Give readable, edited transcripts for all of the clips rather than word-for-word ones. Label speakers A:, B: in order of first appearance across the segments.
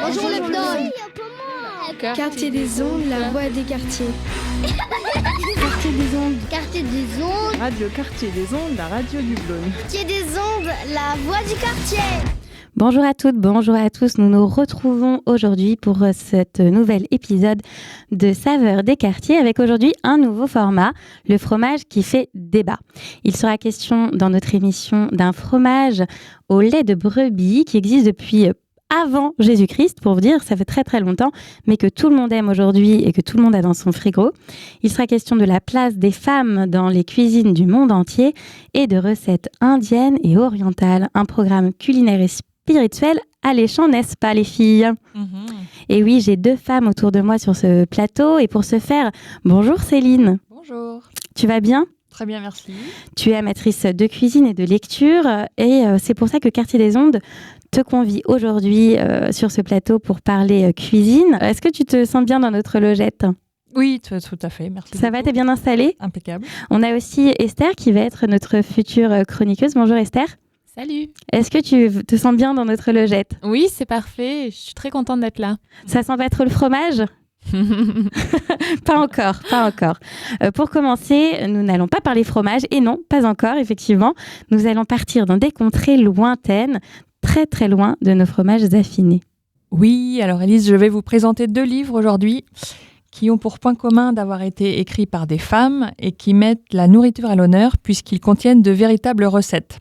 A: Bonjour le Pdol.
B: Quartier des ondes, la voix des quartiers.
A: Quartier des ondes. Quartier des ondes.
C: Radio Quartier des ondes, la radio du Blône.
A: Quartier des ondes, la voix du quartier.
D: Bonjour à toutes, bonjour à tous. Nous nous retrouvons aujourd'hui pour cet nouvel épisode de Saveurs des quartiers avec aujourd'hui un nouveau format, le fromage qui fait débat. Il sera question dans notre émission d'un fromage au lait de brebis qui existe depuis avant Jésus-Christ, pour vous dire, ça fait très très longtemps, mais que tout le monde aime aujourd'hui et que tout le monde a dans son frigo. Il sera question de la place des femmes dans les cuisines du monde entier et de recettes indiennes et orientales. Un programme culinaire et spirituel alléchant, n'est-ce pas les filles ? Et oui, j'ai deux femmes autour de moi sur ce plateau et pour ce faire, bonjour Céline.
E: Bonjour.
D: Tu vas bien ?
E: Très bien, merci.
D: Tu es amatrice de cuisine et de lecture et c'est pour ça que Quartier des Ondes te convie aujourd'hui sur ce plateau pour parler cuisine. Est-ce que tu te sens bien dans notre logette ?
E: Oui, tout à fait, merci.
D: Ça va, t'es bien installée ?
E: Impeccable.
D: On a aussi Esther qui va être notre future chroniqueuse. Bonjour Esther.
F: Salut.
D: Est-ce que tu te sens bien dans notre logette ?
F: Oui, c'est parfait. Je suis très contente d'être là.
D: Ça sent pas trop le fromage ? Pas encore. Pour commencer, nous n'allons pas parler fromage. Et non, pas encore, effectivement. Nous allons partir dans des contrées lointaines, très très loin de nos fromages affinés.
E: Oui, alors Élise, je vais vous présenter 2 livres aujourd'hui qui ont pour point commun d'avoir été écrits par des femmes et qui mettent la nourriture à l'honneur puisqu'ils contiennent de véritables recettes.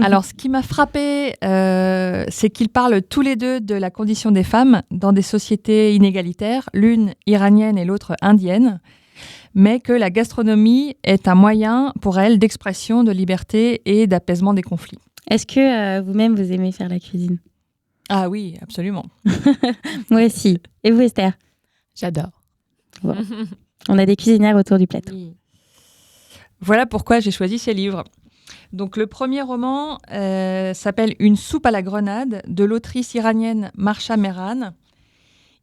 E: Alors, ce qui m'a frappée, c'est qu'ils parlent tous les deux de la condition des femmes dans des sociétés inégalitaires, l'une iranienne et l'autre indienne, mais que la gastronomie est un moyen pour elles d'expression, de liberté et d'apaisement des conflits.
D: Est-ce que vous-même, vous aimez faire la cuisine ?
E: Ah oui, absolument.
D: Moi aussi. Et vous, Esther ?
F: J'adore.
D: Bon. On a des cuisinières autour du plateau.
F: Oui.
E: Voilà pourquoi j'ai choisi ces livres. Donc, le premier roman s'appelle « Une soupe à la grenade » de l'autrice iranienne Marsha Mehran.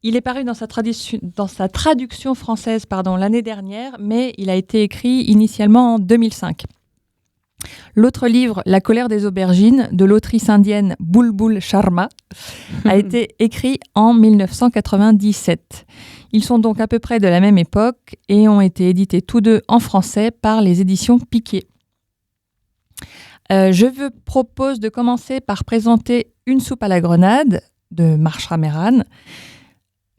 E: Il est paru dans sa traduction française l'année dernière, mais il a été écrit initialement en 2005. L'autre livre, « La colère des aubergines » de l'autrice indienne Bulbul Sharma, a été écrit en 1997. Ils sont donc à peu près de la même époque et ont été édités tous deux en français par les éditions Piquet. Je vous propose de commencer par présenter « Une soupe à la grenade » de Marsha Mehran.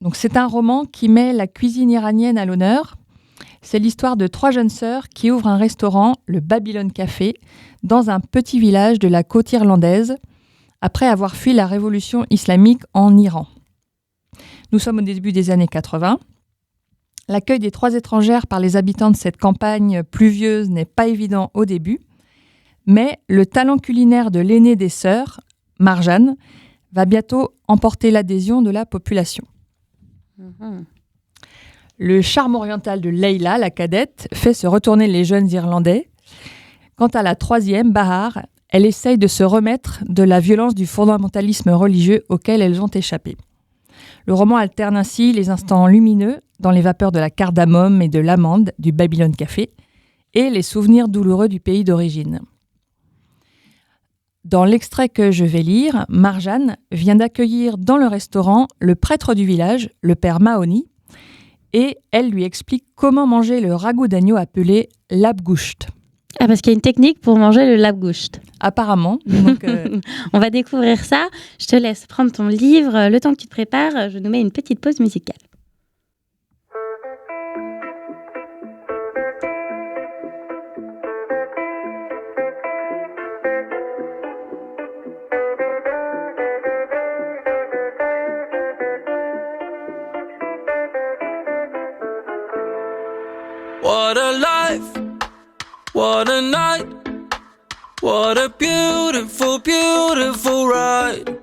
E: Donc, c'est un roman qui met la cuisine iranienne à l'honneur. C'est l'histoire de 3 jeunes sœurs qui ouvrent un restaurant, le Babylon Café, dans un petit village de la côte irlandaise, après avoir fui la révolution islamique en Iran. Nous sommes au début des années 80. L'accueil des 3 étrangères par les habitants de cette campagne pluvieuse n'est pas évident au début, mais le talent culinaire de l'aînée des sœurs, Marjane, va bientôt emporter l'adhésion de la population. Le charme oriental de Leila, la cadette, fait se retourner les jeunes Irlandais. Quant à la 3e, Bahar, elle essaye de se remettre de la violence du fondamentalisme religieux auquel elles ont échappé. Le roman alterne ainsi les instants lumineux dans les vapeurs de la cardamome et de l'amande du Babylon Café et les souvenirs douloureux du pays d'origine. Dans l'extrait que je vais lire, Marjane vient d'accueillir dans le restaurant le prêtre du village, le père Mahoni, et elle lui explique comment manger le ragoût d'agneau appelé labgousht.
D: Ah, parce qu'il y a une technique pour manger le labgousht.
E: Apparemment. Donc,
D: On va découvrir ça. Je te laisse prendre ton livre. Le temps que tu te prépares, je nous mets une petite pause musicale.
G: What a life, what a night, what a beautiful, beautiful ride.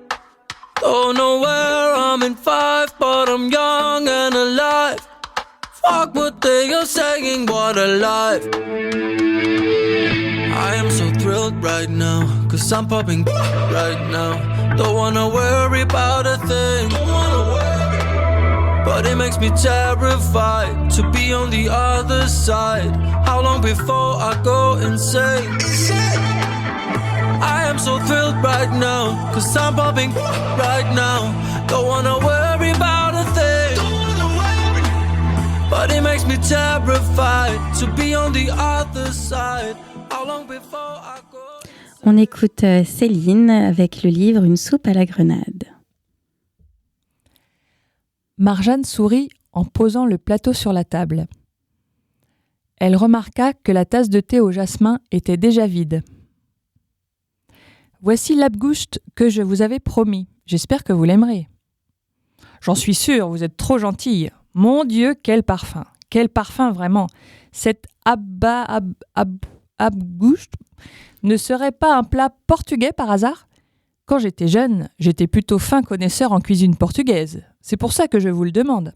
G: Don't know where I'm in 5, but I'm young and alive. Fuck what they are saying, what a life. I am so thrilled right now, 'cause I'm popping right now. Don't wanna worry about a thing, but it makes me terrified to be on the other side. How long before I go insane? I am so thrilled right now, 'cause I'm popping right now. Don't wanna worry about a thing, but it makes me terrified to be on the other side. How long before I go?
D: On écoute Céline avec le livre Une soupe à la grenade.
E: Marjane sourit en posant le plateau sur la table. Elle remarqua que la tasse de thé au jasmin était déjà vide. « Voici l'abgouste que je vous avais promis. J'espère que vous l'aimerez. »« J'en suis sûre, vous êtes trop gentille. Mon Dieu, quel parfum! Quel parfum vraiment! Cette abgouste ne serait pas un plat portugais par hasard ? Quand j'étais jeune, j'étais plutôt fin connaisseur en cuisine portugaise. C'est pour ça que je vous le demande. »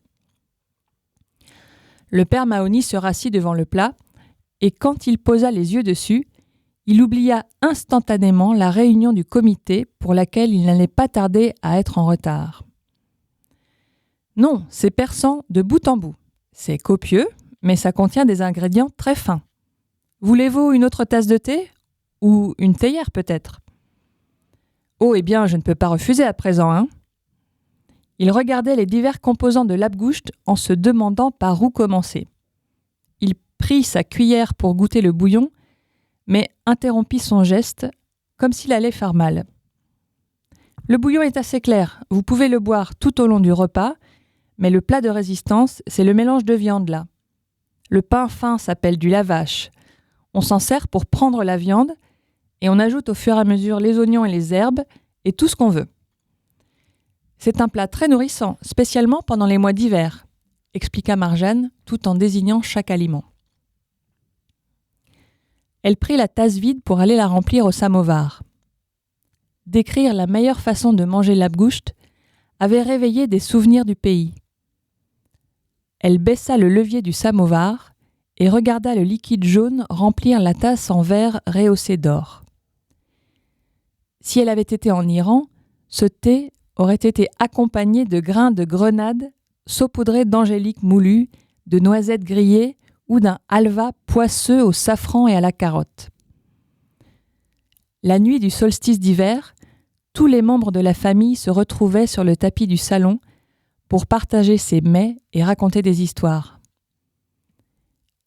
E: Le père Mahony se rassit devant le plat, et quand il posa les yeux dessus, il oublia instantanément la réunion du comité pour laquelle il n'allait pas tarder à être en retard. Non, c'est perçant de bout en bout. C'est copieux, mais ça contient des ingrédients très fins. Voulez-vous une autre tasse de thé ? Ou une théière peut-être ? Oh, eh bien, je ne peux pas refuser à présent, hein ? Il regardait les divers composants de l'abgouste en se demandant par où commencer. Il prit sa cuillère pour goûter le bouillon, mais interrompit son geste, comme s'il allait faire mal. Le bouillon est assez clair, vous pouvez le boire tout au long du repas, mais le plat de résistance, c'est le mélange de viande là. Le pain fin s'appelle du lavache. On s'en sert pour prendre la viande, et on ajoute au fur et à mesure les oignons et les herbes, et tout ce qu'on veut. C'est un plat très nourrissant, spécialement pendant les mois d'hiver, expliqua Marjane, tout en désignant chaque aliment. Elle prit la tasse vide pour aller la remplir au samovar. Décrire la meilleure façon de manger l'abgouste avait réveillé des souvenirs du pays. Elle baissa le levier du samovar et regarda le liquide jaune remplir la tasse en verre rehaussé d'or. Si elle avait été en Iran, ce thé aurait été accompagné de grains de grenade saupoudrés d'angélique moulue, de noisettes grillées ou d'un halva poisseux au safran et à la carotte. La nuit du solstice d'hiver, tous les membres de la famille se retrouvaient sur le tapis du salon pour partager ces mets et raconter des histoires.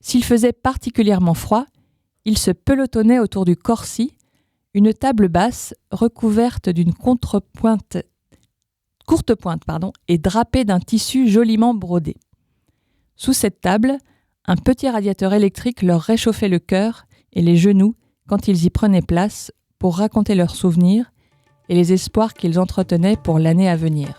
E: S'il faisait particulièrement froid, ils se pelotonnaient autour du corsi, une table basse recouverte d'une courte pointe et drapée d'un tissu joliment brodé. Sous cette table, un petit radiateur électrique leur réchauffait le cœur et les genoux quand ils y prenaient place pour raconter leurs souvenirs et les espoirs qu'ils entretenaient pour l'année à venir.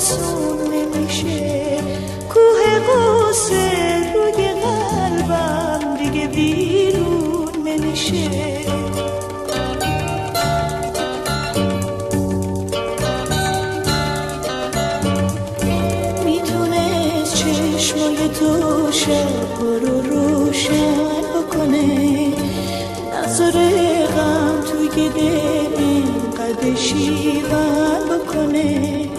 H: آسون نمیشه کوه قصه روی قلبم دیگه بیرون نمیشه میتونست چشمای تو شب رو روشن بکنه نذاره غم توی دل اینقدر شیون بکنه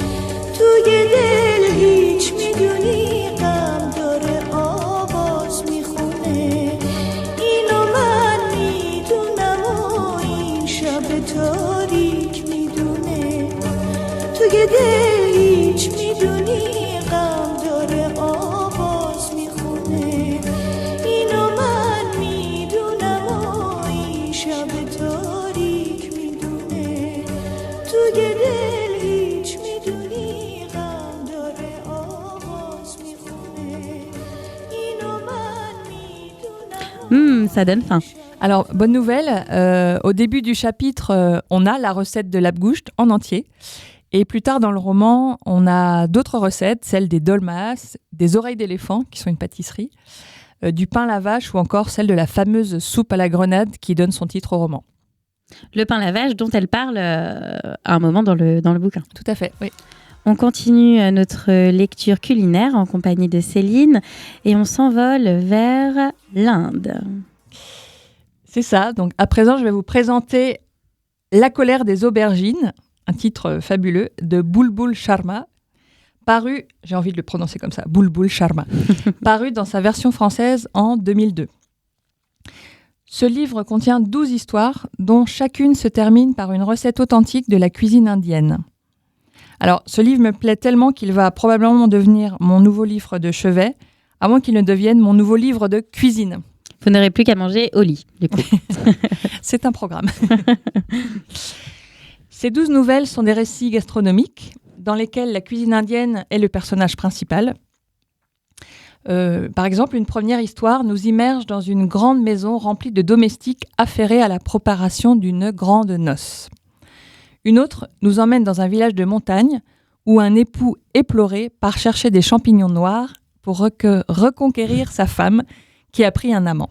H: توی دل هیچ میدونی غم داره آواز میخونه اینو من میدونم و این شب تاریک میدونه توی دل هیچ میدونی غم داره آواز میخونه اینو من میدونم و این شب تاریک میدونه توی دل هیچ میدونی غم داره آواز میخونه اینو من میدونم
D: Ça donne faim.
E: Alors, bonne nouvelle, au début du chapitre, on a la recette de l'abgoucht en entier. Et plus tard dans le roman, on a d'autres recettes, celles des dolmas, des oreilles d'éléphant, qui sont une pâtisserie, du pain à la vache ou encore celle de la fameuse soupe à la grenade qui donne son titre au roman.
D: Le pain à la vache dont elle parle à un moment dans le bouquin.
E: Tout à fait, oui.
D: On continue notre lecture culinaire en compagnie de Céline et on s'envole vers l'Inde.
E: C'est ça. Donc, à présent, je vais vous présenter La colère des aubergines, un titre fabuleux, de Bulbul Sharma, paru, j'ai envie de le prononcer comme ça, Bulbul Sharma, paru dans sa version française en 2002. Ce livre contient 12 histoires, dont chacune se termine par une recette authentique de la cuisine indienne. Alors, ce livre me plaît tellement qu'il va probablement devenir mon nouveau livre de chevet, à moins qu'il ne devienne mon nouveau livre de cuisine.
D: Vous n'aurez plus qu'à manger au lit, du coup.
E: C'est un programme. Ces 12 nouvelles sont des récits gastronomiques dans lesquels la cuisine indienne est le personnage principal. Par exemple, une première histoire nous immerge dans une grande maison remplie de domestiques affairés à la préparation d'une grande noce. Une autre nous emmène dans un village de montagne où un époux éploré part chercher des champignons noirs pour reconquérir sa femme qui a pris un amant.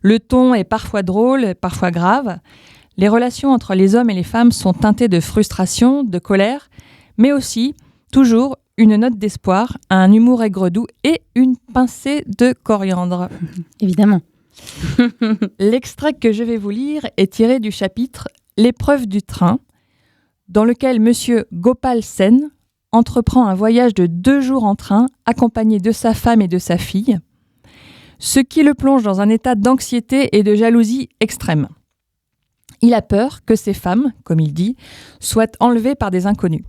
E: Le ton est parfois drôle, parfois grave. Les relations entre les hommes et les femmes sont teintées de frustration, de colère, mais aussi, toujours, une note d'espoir, un humour aigre-doux et une pincée de coriandre.
D: Évidemment.
E: L'extrait que je vais vous lire est tiré du chapitre « L'épreuve du train », dans lequel M. Gopal Sen entreprend un voyage de 2 jours en train, accompagné de sa femme et de sa fille, ce qui le plonge dans un état d'anxiété et de jalousie extrême. Il a peur que ces femmes, comme il dit, soient enlevées par des inconnus.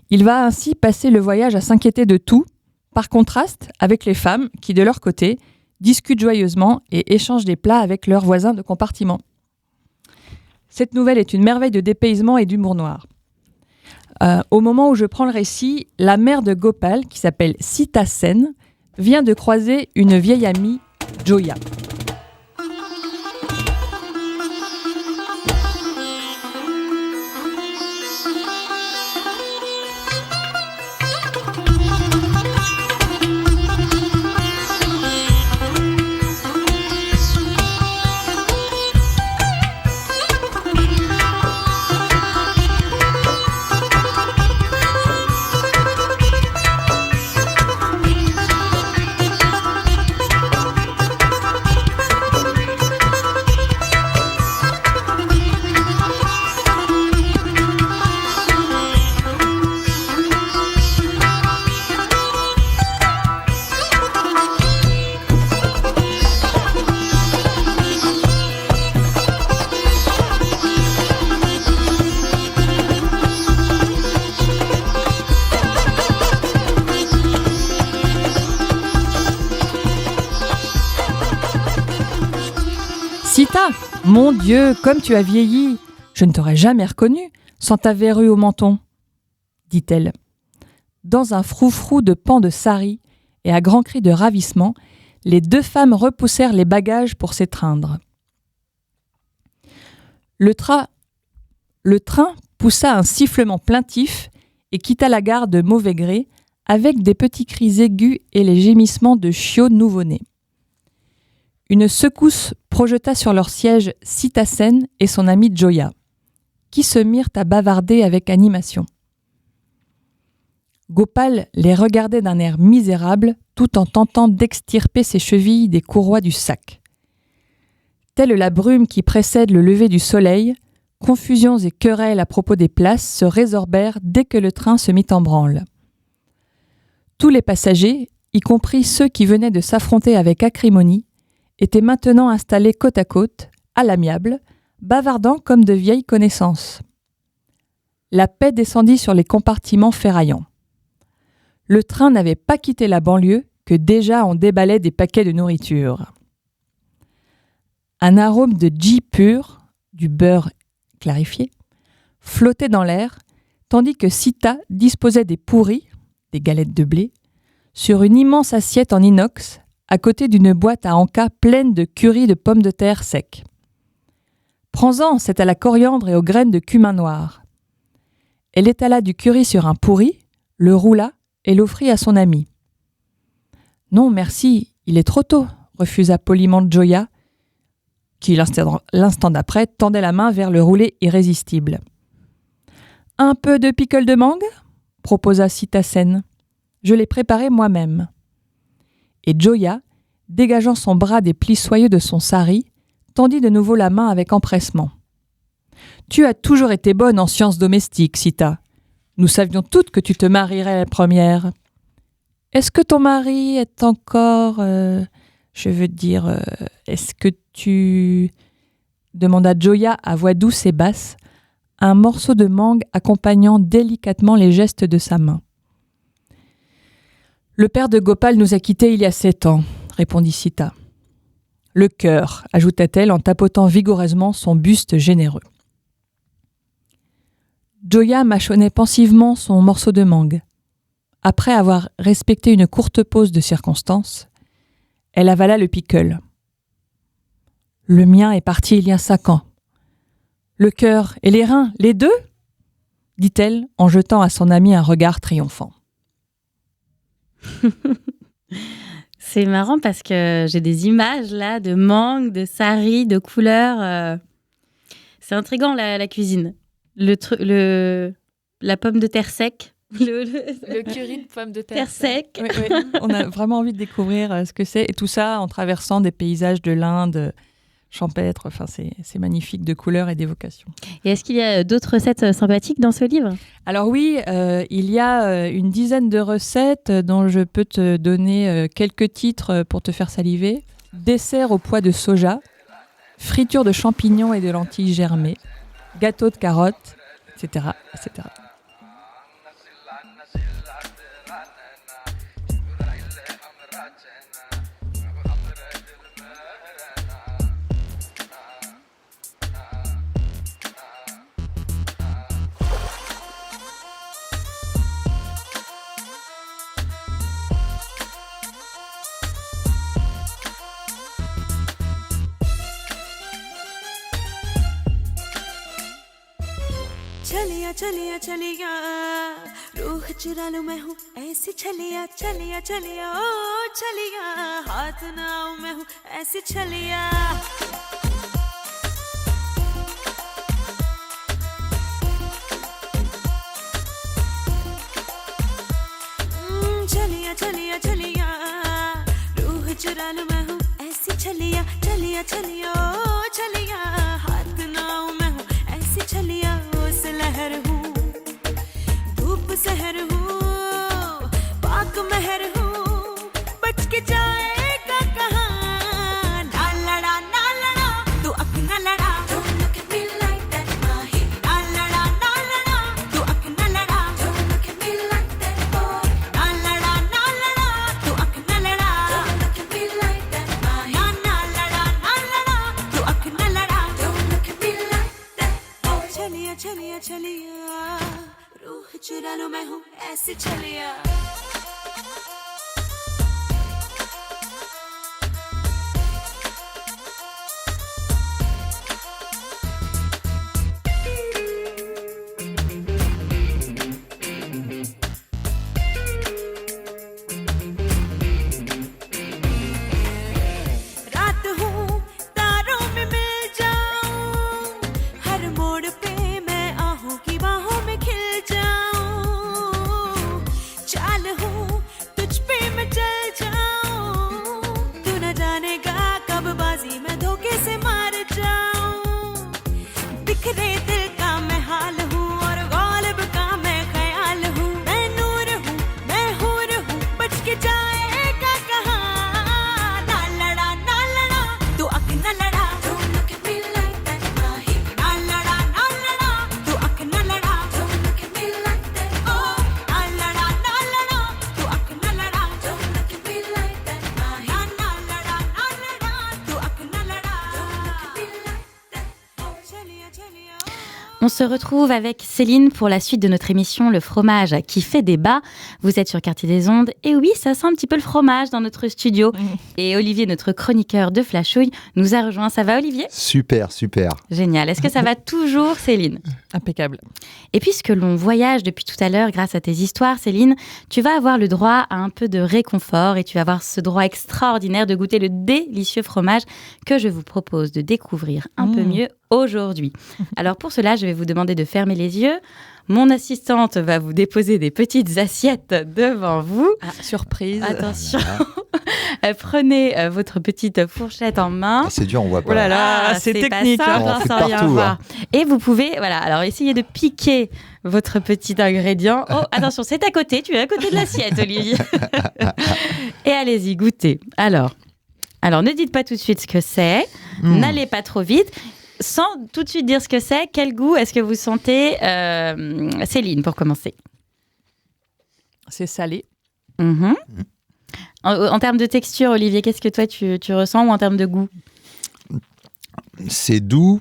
E: Il va ainsi passer le voyage à s'inquiéter de tout, par contraste avec les femmes qui, de leur côté, discutent joyeusement et échangent des plats avec leurs voisins de compartiment. Cette nouvelle est une merveille de dépaysement et d'humour noir. Au moment où je prends le récit, la mère de Gopal, qui s'appelle Sita Sen, vient de croiser une vieille amie, Joya. Sita, mon Dieu, comme tu as vieilli, je ne t'aurais jamais reconnue sans ta verrue au menton, dit-elle. Dans un froufrou de pans de sari et à grands cris de ravissement, les 2 femmes repoussèrent les bagages pour s'étreindre. Le train poussa un sifflement plaintif et quitta la gare de mauvais gré avec des petits cris aigus et les gémissements de chiots nouveau-nés. Une secousse projeta sur leur siège Sita Sen et son amie Joya, qui se mirent à bavarder avec animation. Gopal les regardait d'un air misérable tout en tentant d'extirper ses chevilles des courroies du sac. Telle la brume qui précède le lever du soleil, confusions et querelles à propos des places se résorbèrent dès que le train se mit en branle. Tous les passagers, y compris ceux qui venaient de s'affronter avec acrimonie, étaient maintenant installés côte à côte, à l'amiable, bavardant comme de vieilles connaissances. La paix descendit sur les compartiments ferraillants. Le train n'avait pas quitté la banlieue que déjà on déballait des paquets de nourriture. Un arôme de ghee pur, du beurre clarifié, flottait dans l'air, tandis que Sita disposait des pourris, des galettes de blé, sur une immense assiette en inox, à côté d'une boîte à encas pleine de curry de pommes de terre secs. « Prends-en, c'est à la coriandre et aux graines de cumin noir. » Elle étala du curry sur un pourri, le roula et l'offrit à son ami. « Non, merci, il est trop tôt, » refusa poliment Joya, qui, l'instant d'après, tendait la main vers le roulé irrésistible. « Un peu de pickle de mangue ?» proposa Sita Sen. « Je l'ai préparé moi-même. » Et Joya, dégageant son bras des plis soyeux de son sari, tendit de nouveau la main avec empressement. « Tu as toujours été bonne en sciences domestiques, Sita. Nous savions toutes que tu te marierais la première. Est-ce que ton mari est encore... est-ce que tu... » demanda Joya à voix douce et basse, un morceau de mangue accompagnant délicatement les gestes de sa main. « Le père de Gopal nous a quittés il y a 7 ans, » répondit Sita. « Le cœur, » ajouta-t-elle en tapotant vigoureusement son buste généreux. Joya mâchonnait pensivement son morceau de mangue. Après avoir respecté une courte pause de circonstance, elle avala le pickle. « Le mien est parti il y a 5 ans. Le cœur et les reins, les deux ?» dit-elle en jetant à son ami un regard triomphant.
D: C'est marrant parce que j'ai des images là de mangue, de sari, de couleurs. C'est intriguant la cuisine. La pomme de terre sec.
F: Le curry de pommes de terre
D: sec.
E: Oui, oui. On a vraiment envie de découvrir ce que c'est. Et tout ça en traversant des paysages de l'Inde champêtres. Enfin, c'est magnifique de couleurs et d'évocations.
D: Et est-ce qu'il y a d'autres recettes sympathiques dans ce livre ?
E: Alors oui, il y a une dizaine de recettes dont je peux te donner quelques titres pour te faire saliver. Dessert au pois de soja, friture de champignons et de lentilles germées, gâteau de carottes, etc., etc.
H: चलिया चलिया चलिया रूह चुरा लूं मैं हूँ ऐसी चलिया चलिया चलिया ओ चलिया हाथ ना आऊं मैं हूँ ऐसी चलिया चलिया चलिया चलिया रूह चुरा लूं मैं हूँ ऐसी चलिया चलिया चलिया ओ चलिया हाथ ना आऊं मैं हूँ ऐसी चलिया लहर हूँ धूप सहर हूँ पाक महर हूँ बच के जाएगा कहाँ ना लड़ा तू अख न लड़ा Don't look at me like that माही ना लड़ा तू अख न लड़ा Don't look at me like that boy ना लड़ा तू अख न लड़ा Don't look at me like that माही ना लड़ा तू अख न लड़ा Don't look at me like that boy चलिया चलिया चलिया रूह चुरा लूं मैं हूँ ऐसी चलिया
D: On se retrouve avec Céline pour la suite de notre émission Le fromage qui fait débat. Vous êtes sur Quartier des Ondes. Et oui, ça sent un petit peu le fromage dans notre studio. Et Olivier, notre chroniqueur de Flashouille, nous a rejoint. Ça va, Olivier ?
I: Super.
D: Génial. Est-ce que ça va toujours, Céline ?
E: Impeccable.
D: Et puisque l'on voyage depuis tout à l'heure grâce à tes histoires, Céline, tu vas avoir le droit à un peu de réconfort et tu vas avoir ce droit extraordinaire de goûter le délicieux fromage que je vous propose de découvrir un peu mieux aujourd'hui. Alors pour cela, je vais vous demander de fermer les yeux. Mon assistante va vous déposer des petites assiettes devant vous.
E: Surprise.
D: Attention. Prenez votre petite fourchette en main.
I: C'est dur, on voit pas.
E: Oh là là, c'est technique.
D: Pas simple,
I: on en fout
D: sans rien
I: partout,
D: voir. Et vous pouvez, alors essayez de piquer votre petit ingrédient. Oh, attention, c'est à côté. Tu es à côté de l'assiette, Olivier. Et allez-y, goûtez. Alors, ne dites pas tout de suite ce que c'est. N'allez pas trop vite. Sans tout de suite dire ce que c'est, quel goût est-ce que vous sentez, Céline, pour commencer ?
E: C'est salé.
D: En termes de texture, Olivier, qu'est-ce que toi tu ressens, ou en termes de goût ?
I: C'est doux.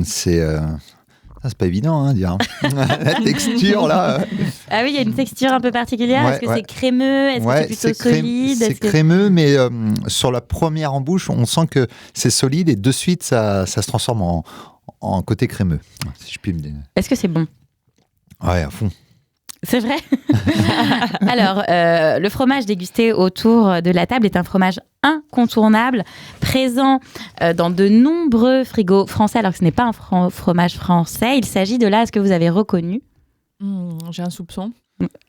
I: C'est pas évident, dire. La texture, là.
D: Ah oui, il y a une texture un peu particulière. Est-ce que c'est crémeux ? Est-ce que c'est plutôt solide ?
I: C'est crémeux, mais sur la première en bouche, on sent que c'est solide et de suite, ça se transforme en côté crémeux, si je puis me dire.
D: Est-ce que c'est bon ?
I: Ouais, à fond.
D: C'est vrai. Alors, le fromage dégusté autour de la table est un fromage incontournable, présent dans de nombreux frigos français, alors que ce n'est pas un fromage français. Il s'agit de là, est-ce que vous avez reconnu ?
E: J'ai un soupçon.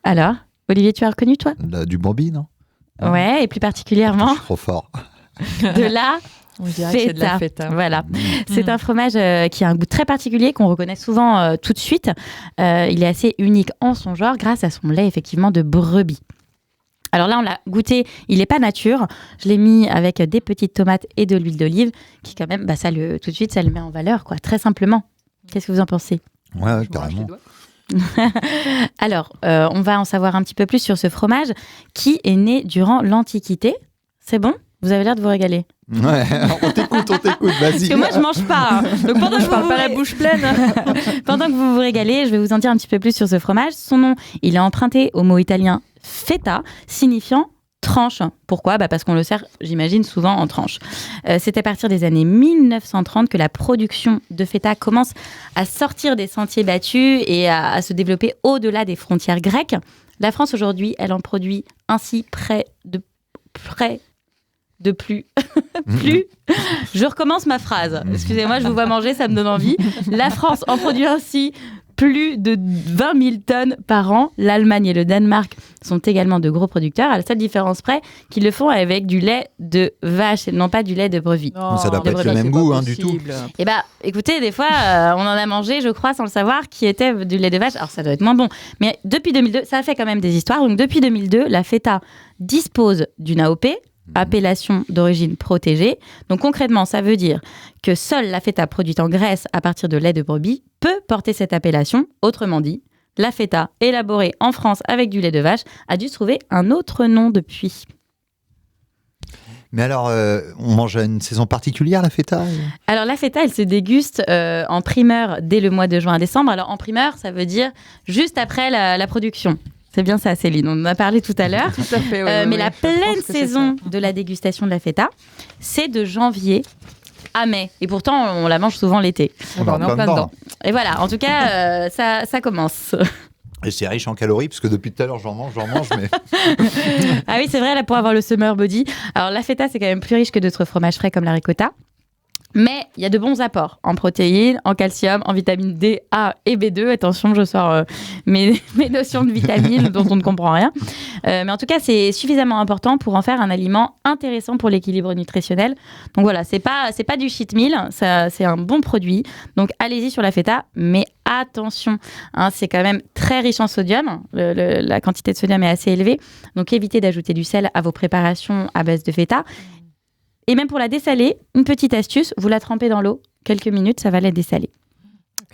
D: Alors, Olivier, tu as reconnu, toi ?
I: Du Bambi, non ?
D: Ouais, et plus particulièrement
I: Je suis trop fort.
D: de la
E: On dirait que c'est de la feta.
D: Voilà. C'est un fromage qui a un goût très particulier, qu'on reconnaît souvent tout de suite. Il est assez unique en son genre grâce à son lait, effectivement, de brebis. Alors là, on l'a goûté, il n'est pas nature. Je l'ai mis avec des petites tomates et de l'huile d'olive, qui quand même, tout de suite, ça le met en valeur, quoi, très simplement. Qu'est-ce que vous en pensez ?
I: Ouais, carrément.
D: Alors, on va en savoir un petit peu plus sur ce fromage qui est né durant l'Antiquité. C'est bon ? Vous avez l'air de vous régaler.
I: Ouais, on t'écoute, vas-y.
D: Parce que moi, je mange pas. Donc pendant que je parle pas la bouche pleine. Pendant que vous vous régalez, je vais vous en dire un petit peu plus sur ce fromage. Son nom, il est emprunté au mot italien feta, signifiant tranche. Pourquoi ? Parce qu'on le sert, j'imagine, souvent en tranche. C'est à partir des années 1930 que la production de feta commence à sortir des sentiers battus et à se développer au-delà des frontières grecques. La France, aujourd'hui, elle en produit ainsi près de plus. Je recommence ma phrase. Excusez-moi, je vous vois manger, ça me donne envie. La France en produit ainsi plus de 20 000 tonnes par an. L'Allemagne et le Danemark sont également de gros producteurs, à la seule différence près qu'ils le font avec du lait de vache et non pas du lait de brebis.
I: Non, ça doit pas être le même goût, du tout.
D: Eh bien, écoutez, des fois, on en a mangé, je crois, sans le savoir, qui était du lait de vache. Alors, ça doit être moins bon. Mais depuis 2002, ça a fait quand même des histoires. Donc, depuis 2002, la feta dispose d'une AOP, appellation d'origine protégée. Donc concrètement, ça veut dire que seule la feta produite en Grèce à partir de lait de brebis peut porter cette appellation. Autrement dit, la feta élaborée en France avec du lait de vache a dû se trouver un autre nom depuis.
I: Mais alors, on mange à une saison particulière, la feta ?
D: Alors la feta, elle se déguste en primeur dès le mois de juin à décembre. Alors en primeur, ça veut dire juste après la production. C'est bien ça, Céline. On en a parlé tout à l'heure.
E: Tout à fait,
D: mais la pleine saison de la dégustation de la feta, c'est de janvier à mai. Et pourtant, on la mange souvent l'été.
E: On est en plein dedans.
D: Et voilà, en tout cas, ça commence.
I: Et c'est riche en calories, parce que depuis tout à l'heure, j'en mange, mais...
D: Ah oui, c'est vrai, là, pour avoir le summer body. Alors, la feta, c'est quand même plus riche que d'autres fromages frais comme la ricotta. Mais il y a de bons apports en protéines, en calcium, en vitamine D, A et B2. Attention, je sors mes notions de vitamines dont on ne comprend rien. Mais en tout cas, c'est suffisamment important pour en faire un aliment intéressant pour l'équilibre nutritionnel. Donc voilà, c'est pas du cheat meal, c'est un bon produit. Donc allez-y sur la feta, mais attention, c'est quand même très riche en sodium. La quantité de sodium est assez élevée. Donc évitez d'ajouter du sel à vos préparations à base de feta. Et même pour la dessaler, une petite astuce, vous la trempez dans l'eau, quelques minutes, ça va la dessaler.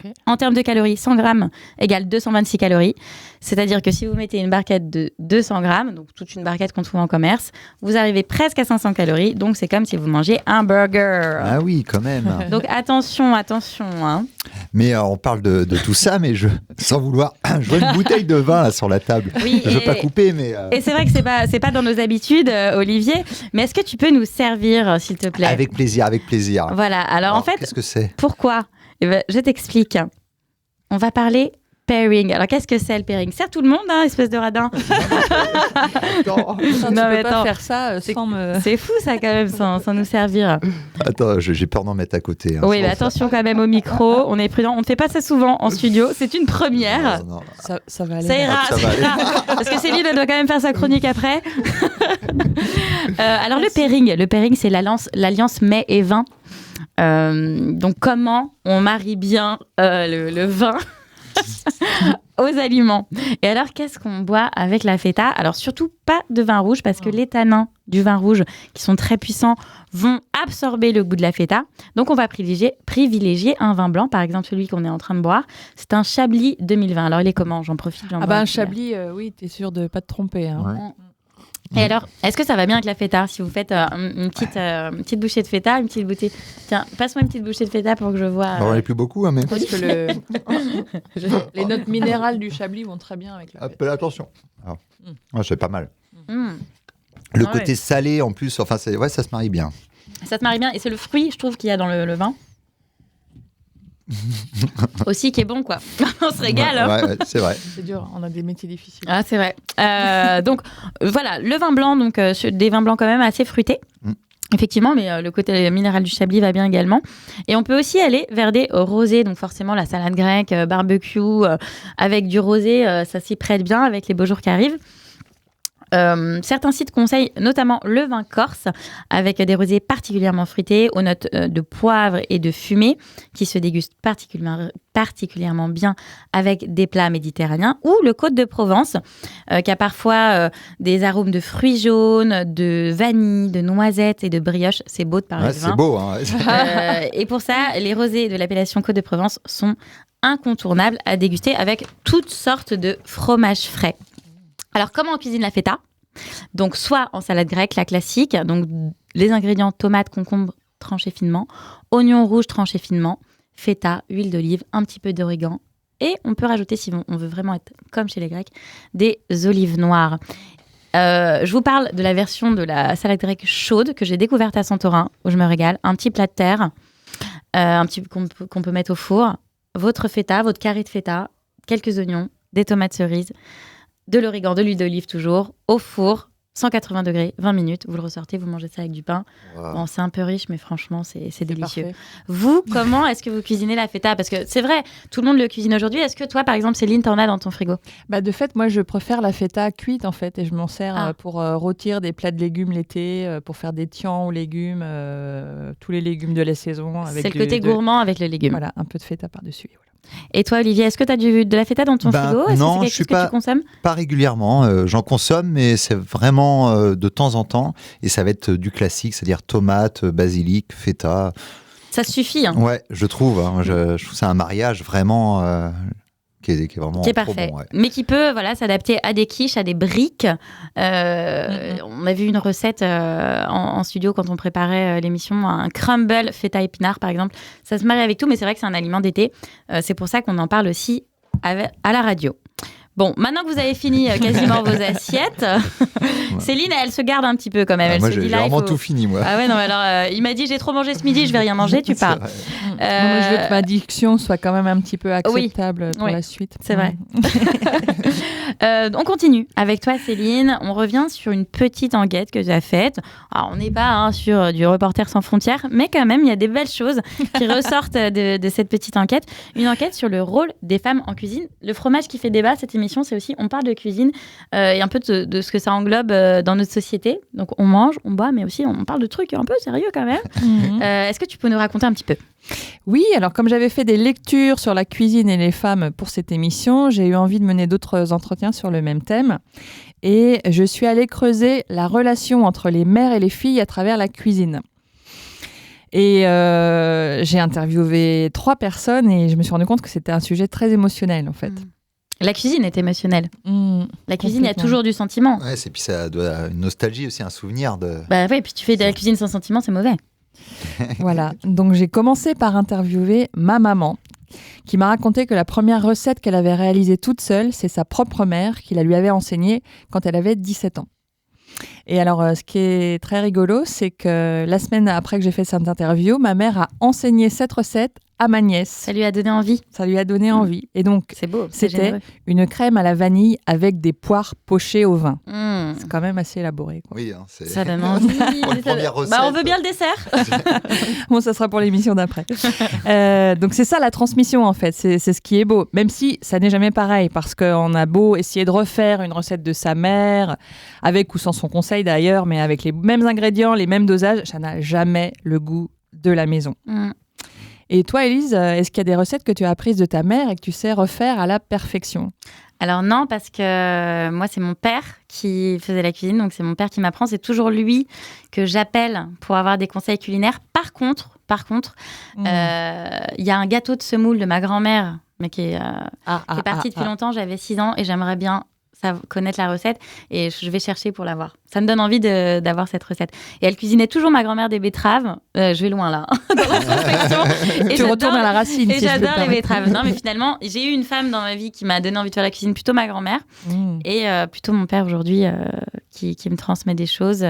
F: Ok.
D: En termes de calories, 100 grammes égale 226 calories. C'est-à-dire que si vous mettez une barquette de 200 grammes, donc toute une barquette qu'on trouve en commerce, vous arrivez presque à 500 calories. Donc, c'est comme si vous mangez un burger.
I: Ah oui, quand même.
D: Donc, attention. Hein.
I: Mais on parle de tout ça, mais sans vouloir, je vois une bouteille de vin là, sur la table.
D: Oui,
I: je ne veux pas couper, mais...
D: Et c'est vrai que c'est pas dans nos habitudes, Olivier. Mais est-ce que tu peux nous servir, s'il te plaît ?
I: Avec plaisir.
D: Voilà. Alors en fait,
I: qu'est-ce que c'est ?
D: Pourquoi ? Je t'explique. On va parler pairing. Alors, qu'est-ce que c'est le pairing ? Sers tout le monde, hein, espèce de radin.
I: Attends.
E: Tu peux pas faire ça sans me...
D: C'est fou, ça, quand même, sans nous servir.
I: Attends, j'ai peur d'en mettre à côté.
D: Oui, mais attention quand même au micro. On est prudent. On ne fait pas ça souvent en studio. C'est une première.
I: Non.
E: Ça va aller.
D: Ça ira.
I: Ça va aller.
D: Parce que Céline elle doit quand même faire sa chronique après. Alors, le pairing, c'est l'alliance mets et vin. Donc, comment on marie bien le vin aux aliments. Et alors, qu'est-ce qu'on boit avec la feta ? Alors, surtout pas de vin rouge, parce que les tanins du vin rouge, qui sont très puissants, vont absorber le goût de la feta. Donc, on va privilégier un vin blanc, par exemple celui qu'on est en train de boire. C'est un Chablis 2020. Alors, il est comment ? J'en profite.
E: Un Chablis, oui, t'es sûr de pas te tromper. Hein.
I: Ouais.
D: Et alors, est-ce que ça va bien avec la feta ? Si vous faites une petite bouchée de feta, une petite bouteille... Tiens, passe-moi une petite bouchée de feta pour que je vois...
I: On n'en est plus beaucoup, hein, mais...
E: Parce que les notes minérales du Chablis vont très bien avec la feta.
I: Attention. C'est pas mal.
D: Mmh.
I: Le côté salé, en plus, enfin, ça se marie bien.
D: Ça te marie bien. Et c'est le fruit, je trouve, qu'il y a dans le vin. Aussi qui est bon, quoi. On se régale.
I: Ouais, c'est vrai.
E: C'est dur, on a des métiers difficiles.
D: Ah, c'est vrai. Donc, voilà, le vin blanc, donc des vins blancs quand même assez fruités. Effectivement, mais le côté minéral du Chablis va bien également. Et on peut aussi aller vers des rosés, donc forcément la salade grecque, barbecue, avec du rosé, ça s'y prête bien avec les beaux jours qui arrivent. Certains sites conseillent notamment le vin corse avec des rosés particulièrement fruités aux notes de poivre et de fumée qui se dégustent particulièrement bien avec des plats méditerranéens, ou le Côte de Provence qui a parfois des arômes de fruits jaunes, de vanille, de noisettes et de brioche. C'est beau de parler de vin.
I: C'est beau. Hein.
D: Et pour ça, les rosés de l'appellation Côte de Provence sont incontournables à déguster avec toutes sortes de fromages frais. Alors, comment on cuisine la feta ? Donc, soit en salade grecque, la classique. Donc, les ingrédients, tomates, concombres tranchés finement, oignons rouges tranchés finement, feta, huile d'olive, un petit peu d'origan. Et on peut rajouter, si on veut vraiment être comme chez les Grecs, des olives noires. Je vous parle de la version de la salade grecque chaude que j'ai découverte à Santorin, où je me régale. Un petit plat de terre, qu'on peut mettre au four. Votre feta, votre carré de feta, quelques oignons, des tomates cerises, de l'origan, de l'huile d'olive toujours, au four, 180 degrés, 20 minutes. Vous le ressortez, vous mangez ça avec du pain. Wow. Bon, c'est un peu riche, mais franchement, c'est délicieux. Parfait. Vous, comment est-ce que vous cuisinez la feta ? Parce que c'est vrai, tout le monde le cuisine aujourd'hui. Est-ce que toi, par exemple, Céline, t'en as dans ton frigo ?
E: De fait, moi, je préfère la feta cuite, en fait, et je m'en sers pour rôtir des plats de légumes l'été, pour faire des tians aux légumes, tous les légumes de la saison.
D: C'est le côté gourmand avec les légumes.
E: Voilà, un peu de feta par-dessus. Voilà.
D: Et toi, Olivier, est-ce que tu as de la feta dans ton frigo ? Est-ce
I: non,
D: que c'est quelque chose que tu consommes ?
I: Pas régulièrement. J'en consomme, mais c'est vraiment de temps en temps. Et ça va être du classique, c'est-à-dire tomates, basilic, feta.
D: Ça suffit. Hein.
I: Ouais, je trouve. Je trouve que c'est un mariage vraiment... qui est vraiment
D: parfait,
I: bon, ouais.
D: Mais qui peut s'adapter à des quiches, à des briques. On a vu une recette en studio quand on préparait l'émission, un crumble feta épinard par exemple. Ça se marie avec tout, mais c'est vrai que c'est un aliment d'été. C'est pour ça qu'on en parle aussi à la radio. Bon, maintenant que vous avez fini quasiment vos assiettes, Céline, elle se garde un petit peu quand même.
I: Moi, j'ai vraiment tout fini, moi.
D: Ah ouais, non, alors, il m'a dit, j'ai trop mangé ce midi, je vais rien manger, tu parles.
E: Moi, je veux que ma diction soit quand même un petit peu acceptable pour la suite.
D: C'est vrai. On continue avec toi, Céline. On revient sur une petite enquête que tu as faite. Alors, on n'est pas sur du Reporters sans frontières, mais quand même, il y a des belles choses qui ressortent de cette petite enquête. Une enquête sur le rôle des femmes en cuisine. Le fromage qui fait débat, cette émission, c'est aussi, on parle de cuisine et un peu de ce que ça englobe dans notre société. Donc, on mange, on boit, mais aussi on parle de trucs un peu sérieux quand même. Est-ce que tu peux nous raconter un petit peu ?
E: Oui, alors comme j'avais fait des lectures sur la cuisine et les femmes pour cette émission, j'ai eu envie de mener d'autres entretiens sur le même thème. Et je suis allée creuser la relation entre les mères et les filles à travers la cuisine. Et j'ai interviewé 3 personnes et je me suis rendu compte que c'était un sujet très émotionnel, en fait.
D: La cuisine est émotionnelle. La cuisine, il y a
E: Complètement.
D: toujours du sentiment.
I: Ouais, et puis ça doit une nostalgie aussi, un souvenir de.
D: Bah ouais, puis tu fais de la cuisine sans sentiment, c'est mauvais.
E: Voilà, donc j'ai commencé par interviewer ma maman, qui m'a raconté que la première recette qu'elle avait réalisée toute seule, c'est sa propre mère qui la lui avait enseignée quand elle avait 17 ans. Et alors, ce qui est très rigolo, c'est que la semaine après que j'ai fait cette interview, ma mère a enseigné cette recette à ma nièce.
D: Ça lui a donné envie.
E: Ça lui a donné envie. Et donc,
D: C'est beau, c'est
E: c'était
D: généreux.
E: une crème à la vanille avec des poires pochées au vin. C'est quand même assez élaboré, quoi.
I: Oui, hein, c'est.
D: Ça donne envie.
I: Pour une première recette.
D: Bah, on veut bien le dessert.
E: Bon, ça sera pour l'émission d'après. Donc, c'est ça la transmission, en fait. C'est ce qui est beau. Même si ça n'est jamais pareil, parce qu'on a beau essayer de refaire une recette de sa mère, avec ou sans son conseil d'ailleurs, mais avec les mêmes ingrédients, les mêmes dosages, ça n'a jamais le goût de la maison. Et toi, Élise, est-ce qu'il y a des recettes que tu as apprises de ta mère et que tu sais refaire à la perfection ?
D: Alors non, parce que moi, c'est mon père qui faisait la cuisine, donc c'est mon père qui m'apprend. C'est toujours lui que j'appelle pour avoir des conseils culinaires. Par contre, il y a un gâteau de semoule de ma grand-mère, mais qui est parti depuis longtemps. J'avais 6 ans et j'aimerais bien connaître la recette et je vais chercher pour l'avoir. Ça me donne envie d'avoir cette recette. Et elle cuisinait toujours ma grand-mère des betteraves. Je vais loin là, dans l'introspection.
E: Tu retournes à la racine.
D: Et
E: si je peux te
D: j'adore les
E: permettre.
D: betteraves. Non, mais finalement, j'ai eu une femme dans ma vie qui m'a donné envie de faire la cuisine, plutôt ma grand-mère et plutôt mon père aujourd'hui qui me transmet des choses,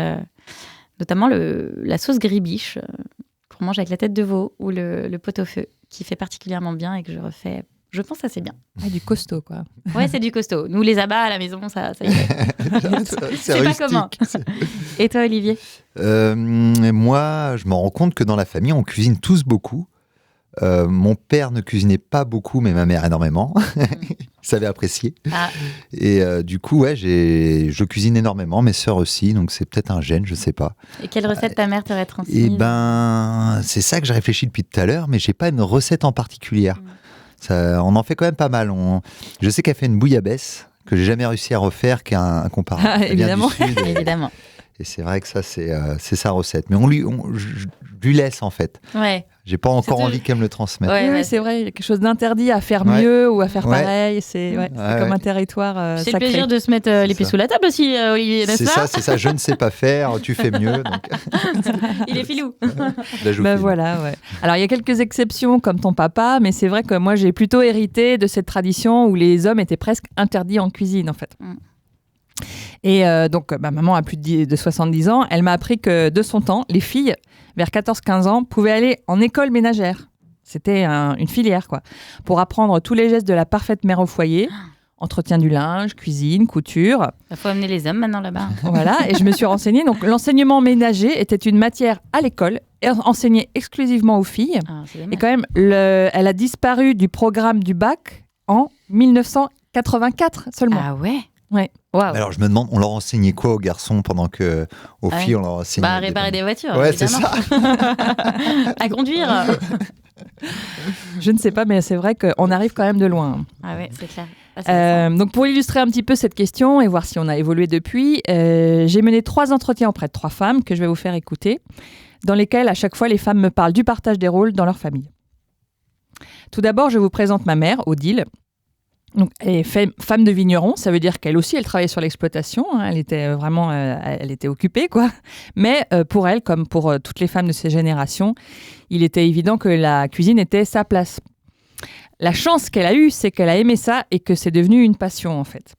D: notamment la sauce gribiche qu'on mange avec la tête de veau ou le pot-au-feu qui fait particulièrement bien et que je refais. Je pense assez bien.
E: Ah, du costaud, quoi.
D: Ouais, c'est du costaud. Nous, les abats à la maison, ça y est. C'est pas
I: rustique.
D: commun. Et toi, Olivier ?
I: Moi, je me rends compte que dans la famille, on cuisine tous beaucoup. Mon père ne cuisinait pas beaucoup, mais ma mère énormément. Il savait apprécier. Et du coup, ouais, je cuisine énormément. Mes sœurs aussi, donc c'est peut-être un gène, je sais pas.
D: Et quelle recette ta mère t'aurait transmise ?
I: Eh ben, c'est ça que je réfléchis depuis tout à l'heure, mais j'ai pas une recette en particulier. On en fait quand même pas mal. Je sais qu'elle fait une bouillabaisse que j'ai jamais réussi à refaire, qui est incomparable. Elle vient
E: évidemment.
I: du Sud et-
D: Évidemment.
I: Et c'est vrai que ça, c'est sa recette. Mais je lui laisse, en fait.
D: Ouais.
I: J'ai pas encore
D: C'est
I: envie qu'elle me le transmette.
D: Ouais,
E: Oui,
D: ouais.
E: c'est vrai, il y a quelque chose d'interdit à faire
I: Ouais.
E: mieux ou à faire
I: Ouais.
E: pareil. C'est
I: Ouais,
E: comme
I: ouais.
E: un territoire
D: C'est le
E: sacré.
D: plaisir de se mettre les pieds
I: ça.
D: sous la table aussi, Olivier, n'est-ce pas ?
I: C'est ça. Je ne sais pas faire, tu fais mieux. Donc,
D: Il est filou.
I: là, je
E: Ben
I: fais.
E: voilà, ouais. Alors, il y a quelques exceptions comme ton papa, mais c'est vrai que moi, j'ai plutôt hérité de cette tradition où les hommes étaient presque interdits en cuisine, en fait. Et donc, ma maman a plus de 70 ans. Elle m'a appris que, de son temps, les filles, vers 14-15 ans, pouvaient aller en école ménagère. C'était une filière, quoi. Pour apprendre tous les gestes de la parfaite mère au foyer. Entretien du linge, cuisine, couture.
D: Il faut amener les hommes maintenant là-bas.
E: Voilà, et je me suis renseignée. Donc, l'enseignement ménager était une matière à l'école, enseignée exclusivement aux filles.
D: Ah, c'est
E: Et
D: dommage.
E: quand même, elle a disparu du programme du bac en 1984 seulement.
D: Ah ouais.
E: Ouais.
D: Waouh.
I: Alors, je me demande, on leur enseignait quoi aux garçons pendant que aux
D: Ouais.
I: filles, on leur enseignait
D: Bah, réparer des voitures.
I: Ouais, c'est
D: évidemment.
I: ça.
D: À conduire.
E: Je ne sais pas, mais c'est vrai qu'on arrive quand même de loin.
D: Ah ouais, c'est clair. Ah, c'est récent.
E: Donc, pour illustrer un petit peu cette question et voir si on a évolué depuis, j'ai mené 3 entretiens auprès de 3 femmes que je vais vous faire écouter, dans lesquels, à chaque fois, les femmes me parlent du partage des rôles dans leur famille. Tout d'abord, je vous présente ma mère, Odile. Donc, elle est femme de vigneron, ça veut dire qu'elle aussi, elle travaillait sur l'exploitation. Hein, elle était vraiment, elle était occupée, quoi. Mais pour elle, comme pour toutes les femmes de ces générations, il était évident que la cuisine était sa place. La chance qu'elle a eue, c'est qu'elle a aimé ça et que c'est devenu une passion, en fait.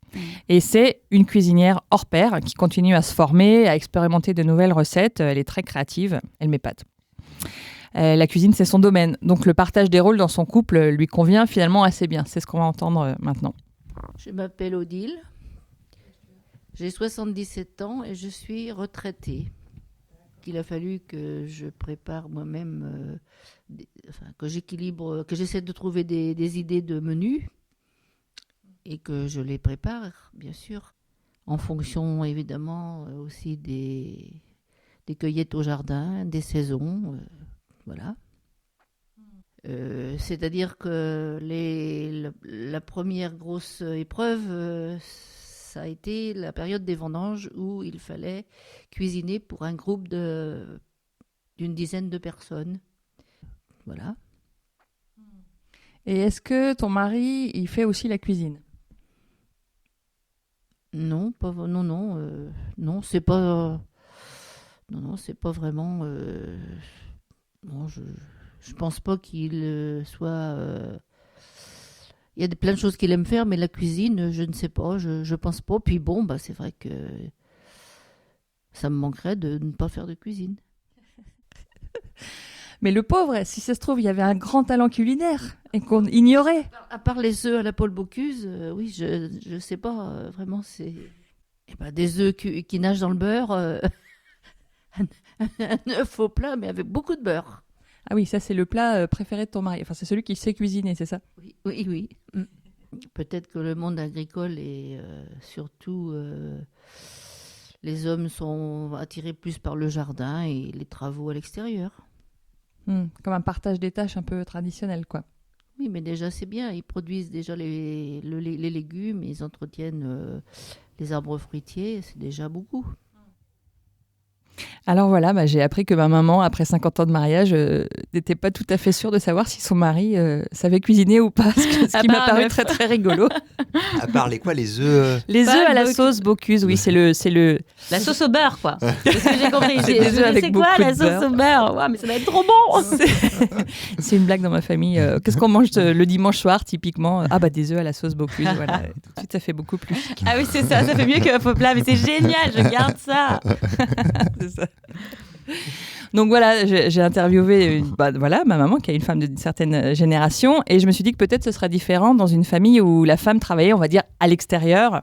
E: Et c'est une cuisinière hors pair qui continue à se former, à expérimenter de nouvelles recettes. Elle est très créative, elle m'épate. La cuisine, c'est son domaine. Donc, le partage des rôles dans son couple lui convient finalement assez bien. C'est ce qu'on va entendre maintenant.
J: Je m'appelle Odile. J'ai 77 ans et je suis retraitée. Il a fallu que je prépare moi-même, que j'équilibre, que j'essaie de trouver des idées de menus et que je les prépare, bien sûr, en fonction évidemment aussi des cueillettes au jardin, des saisons. Voilà. C'est-à-dire que la première grosse épreuve, ça a été la période des vendanges où il fallait cuisiner pour un groupe de d'une dizaine de personnes. Voilà.
E: Et est-ce que ton mari, il fait aussi la cuisine ?
J: Non, non, c'est pas... non, c'est pas vraiment... non, je pense pas qu'il soit... Il y a plein de choses qu'il aime faire, mais la cuisine, je ne sais pas, je pense pas. Puis bon, c'est vrai que ça me manquerait de ne pas faire de cuisine.
E: Mais le pauvre, si ça se trouve, il y avait un grand talent culinaire et qu'on ignorait.
J: À part les œufs à la Paul Bocuse, oui, je sais pas, vraiment, c'est... des œufs qui nagent dans le beurre, un œuf au plat, mais avec beaucoup de beurre.
E: Ah oui, ça c'est le plat préféré de ton mari. Enfin, c'est celui qui sait cuisiner, c'est ça ?
J: Oui. Peut-être que le monde agricole et surtout les hommes sont attirés plus par le jardin et les travaux à l'extérieur.
E: Comme un partage des tâches un peu traditionnel, quoi.
J: Oui, mais déjà c'est bien. Ils produisent déjà les légumes, ils entretiennent les arbres fruitiers, c'est déjà beaucoup.
E: Alors voilà, j'ai appris que ma maman, après 50 ans de mariage, n'était pas tout à fait sûre de savoir si son mari savait cuisiner ou pas, ce qui m'a paru très très rigolo.
I: À part les œufs
E: Les œufs à la sauce Bocuse, oui, c'est le...
D: La sauce au beurre, quoi. C'est ce que j'ai compris.
E: C'est des œufs avec beaucoup de beurre.
D: La sauce au beurre, ouais, mais ça va être trop bon.
E: C'est une blague dans ma famille. Qu'est-ce qu'on mange le dimanche soir, typiquement ? Des œufs à la sauce Bocuse, voilà. Tout de suite, ça fait beaucoup plus chic.
D: Ah oui, c'est ça fait mieux qu'un faux plat, mais c'est génial, je garde ça.
E: C'est ça. Donc voilà, j'ai interviewé ma maman qui est une femme d'une certaine génération et je me suis dit que peut-être ce serait différent dans une famille où la femme travaillait, on va dire, à l'extérieur.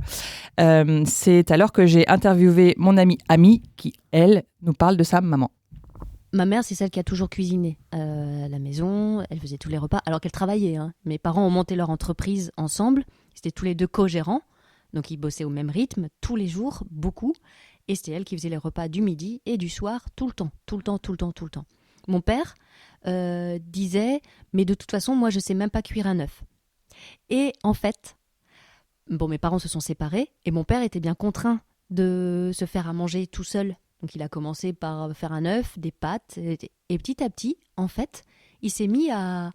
E: C'est alors que j'ai interviewé mon amie Ami qui, elle, nous parle de sa maman.
K: Ma mère, c'est celle qui a toujours cuisiné à la maison. Elle faisait tous les repas alors qu'elle travaillait. Mes parents ont monté leur entreprise ensemble. Ils étaient tous les deux co-gérants. Donc ils bossaient au même rythme, tous les jours, beaucoup. Et c'était elle qui faisait les repas du midi et du soir, tout le temps. Mon père disait, mais de toute façon, moi, je sais même pas cuire un œuf. Et en fait, mes parents se sont séparés et mon père était bien contraint de se faire à manger tout seul. Donc il a commencé par faire un œuf, des pâtes, et petit à petit, en fait, il s'est mis à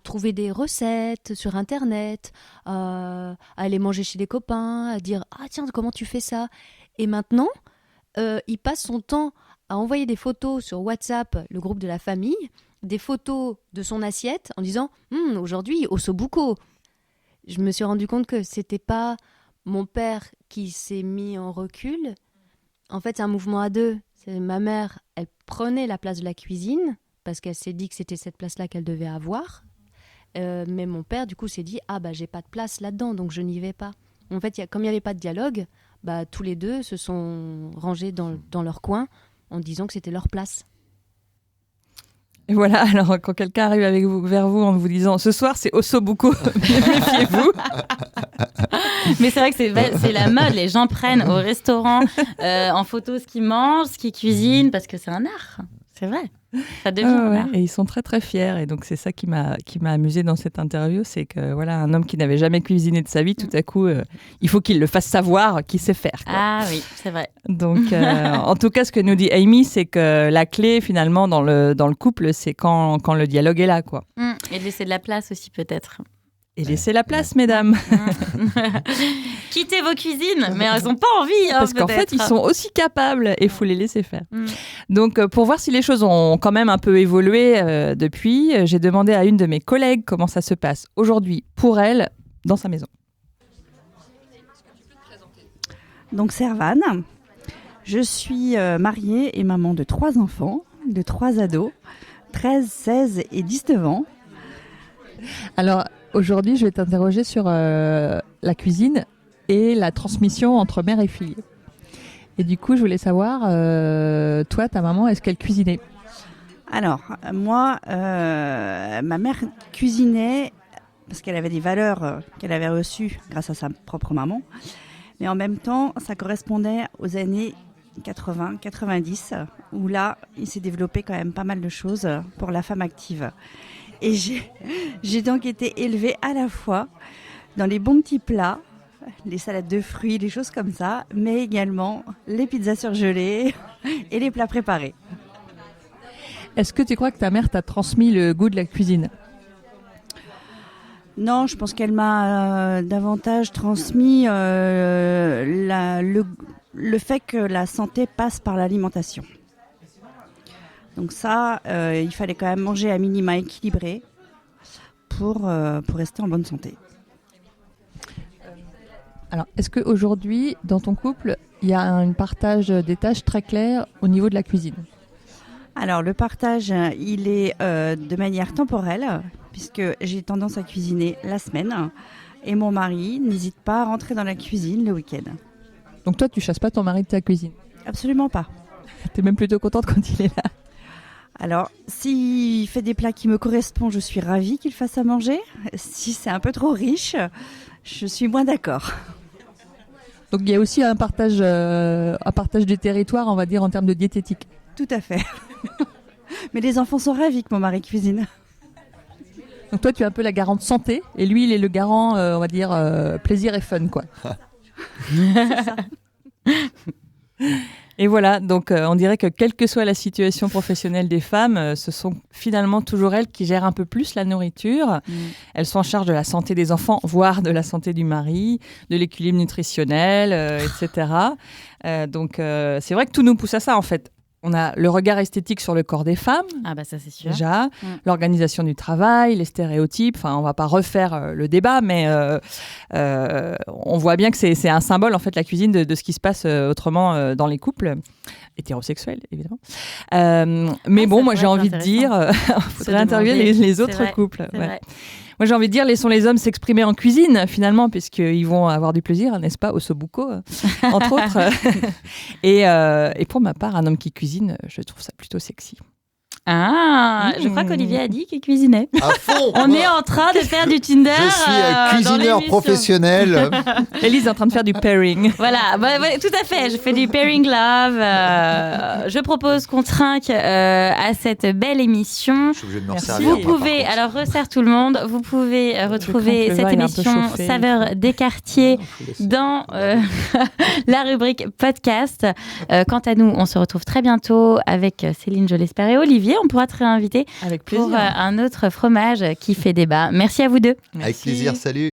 K: trouver des recettes sur Internet, à aller manger chez des copains, à dire « Ah tiens, comment tu fais ça ?» Et maintenant, il passe son temps à envoyer des photos sur WhatsApp, le groupe de la famille, des photos de son assiette en disant « Aujourd'hui, ossobuco ». Je me suis rendu compte que c'était pas mon père qui s'est mis en recul. En fait, c'est un mouvement à deux. C'est ma mère, elle prenait la place de la cuisine parce qu'elle s'est dit que c'était cette place-là qu'elle devait avoir. Mais mon père, du coup, s'est dit « Ah, j'ai pas de place là-dedans, donc je n'y vais pas ». En fait, comme il n'y avait pas de dialogue, tous les deux se sont rangés dans leur coin en disant que c'était leur place.
E: Et voilà, alors quand quelqu'un arrive vers vous en vous disant « Ce soir, c'est ossobuco, méfiez-vous ».
D: Mais c'est vrai que c'est la mode. Les gens prennent au restaurant en photo ce qu'ils mangent, ce qu'ils cuisinent, parce que c'est un art. C'est vrai. Ça devient un art.
E: Et ils sont très très fiers. Et donc c'est ça qui m'a amusée dans cette interview, c'est que voilà, un homme qui n'avait jamais cuisiné de sa vie, tout à coup, il faut qu'il le fasse savoir qu'il sait faire, quoi.
D: Ah oui, c'est vrai.
E: Donc en tout cas, ce que nous dit Amy, c'est que la clé finalement dans le couple, c'est quand le dialogue est là, quoi.
D: Et de laisser de la place aussi peut-être.
E: Et laissez la place, mesdames.
D: Quittez vos cuisines, mais elles n'ont pas envie.
E: Parce qu'en fait, ils sont aussi capables et il faut les laisser faire. Donc, pour voir si les choses ont quand même un peu évolué depuis, j'ai demandé à une de mes collègues comment ça se passe aujourd'hui pour elle dans sa maison.
C: Donc, Servane, je suis mariée et maman de 3 enfants, de 3 ados, 13, 16 et 19 ans.
E: Alors, aujourd'hui, je vais t'interroger sur la cuisine et la transmission entre mère et fille. Et du coup, je voulais savoir, toi, ta maman, est-ce qu'elle cuisinait ?
C: Alors, moi, ma mère cuisinait parce qu'elle avait des valeurs qu'elle avait reçues grâce à sa propre maman. Mais en même temps, ça correspondait aux années 80, 90, où là, il s'est développé quand même pas mal de choses pour la femme active. Et j'ai donc été élevée à la fois dans les bons petits plats, les salades de fruits, les choses comme ça, mais également les pizzas surgelées et les plats préparés.
E: Est-ce que tu crois que ta mère t'a transmis le goût de la cuisine ?
C: Non, je pense qu'elle m'a davantage transmis le fait que la santé passe par l'alimentation. Donc ça, il fallait quand même manger à minima équilibré pour rester en bonne santé.
E: Alors, est-ce qu'aujourd'hui, dans ton couple, il y a un partage des tâches très clair au niveau de la cuisine ?
C: Alors, le partage, il est de manière temporelle, puisque j'ai tendance à cuisiner la semaine, et mon mari n'hésite pas à rentrer dans la cuisine le week-end.
E: Donc toi, tu chasses pas ton mari de ta cuisine ?
C: Absolument pas.
E: T'es même plutôt contente quand il est là ?
C: Alors, s'il fait des plats qui me correspondent, je suis ravie qu'il fasse à manger. Si c'est un peu trop riche, je suis moins d'accord.
E: Donc il y a aussi un partage du territoire, on va dire, en termes de diététique.
C: Tout à fait. Mais les enfants sont ravis que mon mari cuisine.
E: Donc toi, tu es un peu la garante santé, et lui, il est le garant, on va dire, plaisir et fun, quoi.
C: C'est ça.
E: Et voilà, donc on dirait que quelle que soit la situation professionnelle des femmes, ce sont finalement toujours elles qui gèrent un peu plus la nourriture. Elles sont en charge de la santé des enfants, voire de la santé du mari, de l'équilibre nutritionnel, etc. Donc c'est vrai que tout nous pousse à ça, en fait. On a le regard esthétique sur le corps des femmes.
K: Ah bah ça c'est sûr.
E: Déjà, l'organisation du travail, les stéréotypes. Enfin, on va pas refaire le débat, mais on voit bien que c'est un symbole en fait la cuisine de ce qui se passe autrement dans les couples hétérosexuels évidemment. Mais bon, moi j'ai envie de dire, faudrait interviewer les autres couples. Ouais. Moi j'ai envie de dire, laissons les hommes s'exprimer en cuisine finalement, puisqu'ils vont avoir du plaisir, n'est-ce pas, au sobuco, entre autres. Et pour ma part, un homme qui cuisine, je trouve ça plutôt sexy.
D: Je crois qu'Olivier a dit qu'il cuisinait.
I: À fond.
D: On est en train de faire du Tinder.
I: Je suis cuisineur professionnel.
E: Élise est en train de faire du pairing.
D: Voilà, tout à fait. Je fais du pairing love. Je propose qu'on trinque à cette belle émission.
I: Je suis obligée de me resservir.
D: Vous pouvez, alors resserre tout le monde, vous pouvez retrouver cette émission Saveurs des quartiers dans la rubrique podcast. Quant à nous, on se retrouve très bientôt avec Céline, je l'espère, et Olivier. On pourra te réinviter
E: avec plaisir
D: pour un autre fromage qui fait débat. Merci à vous deux.
I: Avec plaisir, salut.